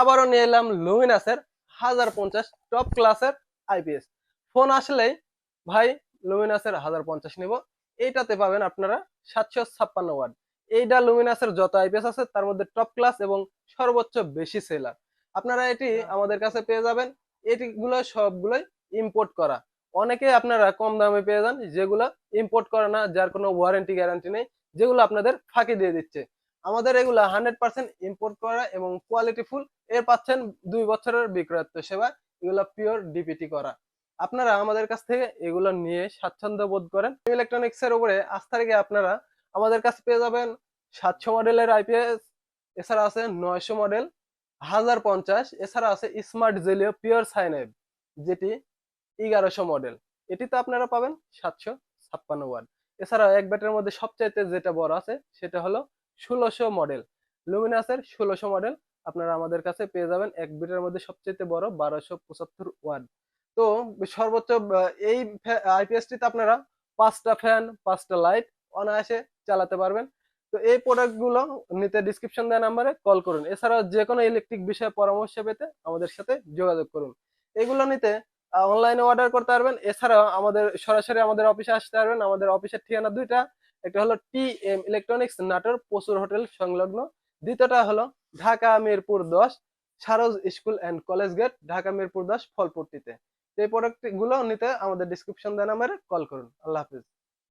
আবারও নিয়ে এলাম লুমিনাসের 1050 টপ ক্লাসের আইপিএস ফোন। আসলেই ভাই লুমিনাসের 1050 নিব। এইটাতে পাবেন আপনারা 756 ওয়াট। এইটা লুমিনাসের যত আইপিএস আছে তার মধ্যে টপ ক্লাস এবং সর্বোচ্চ বেশি সেলার। আপনারা এটি আমাদের কাছে পেয়ে যাবেন। এটিগুলো সবগুলোই ইম্পোর্ট করা। অনেকে আপনারা কম দামে পেয়ে যান যেগুলো ইম্পোর্ট করে না, যার কোনো ওয়ারেন্টি গ্যারান্টি নেই, যেগুলো আপনাদের ফাঁকি দিয়ে দিচ্ছে। আমাদের এগুলা 100% ইম্পোর্ট করা এবং কোয়ালিটি ফুল। এর পাচ্ছেন 2 বছরের বিক্রয়ত্ব সেবা। এগুলা পিওর ডিপিটি করা। আপনারা আমাদের কাছ থেকে এগুলো নিয়ে স্বাচ্ছন্দ্য বোধ করেন। ইলেকট্রনিক্স এর উপরে আস্থা রেখে আপনারা আমাদের কাছে পেয়ে যাবেন 700 মডেলের আইপিএস, এছাড়া আছে 900 মডেল, 1050, এছাড়া আছে স্মার্ট জেলিও পিওর সাইনাইড যেটি 1100 মডেল। এটিতে আপনারা পাবেন 756 ওয়াট। এছাড়া এক ব্যাটের মধ্যে সবচাইতে যেটা বড় আছে সেটা হলো 1600 মডেল, লুমিনাসের 1600 মডেল। আপনারা আমাদের কাছে পেয়ে যাবেন এক ব্যাটের মধ্যে সবচাইতে বড় 1275 ওয়াট। তো সর্বোচ্চ এই আইপিএসটিতে আপনারা 5টা ফ্যান 5টা লাইট অনায়াসে চালাতে পারবেন। তো এই প্রোডাক্ট গুলো নিতে ডিসক্রিপশন দেওয়া নাম্বারে কল করুন। এছাড়াও যে কোনো ইলেকট্রিক বিষয়ে পরামর্শ পেতে আমাদের সাথে যোগাযোগ করুন। এগুলো নিতে অনলাইনে অর্ডার করতে পারবেন। এছাড়াও আমাদের সরাসরি আমাদের অফিসে আসতে পারবেন। আমাদের অফিসের ঠিকানা দুইটা। একটা হলো টিএম ইলেকট্রনিক্স নাটোর প্রচুর হোটেল সংলগ্ন। দ্বিতীয়টা হলো Dhaka Mirpur 10 Saroj school and college gate, Dhaka Mirpur 10 ফলপট্টিতে। এই প্রোডাক্ট গুলো নিতে আমাদের ডিসক্রিপশন দেওয়া নাম্বারে কল করুন। আল্লাহ হাফিজ।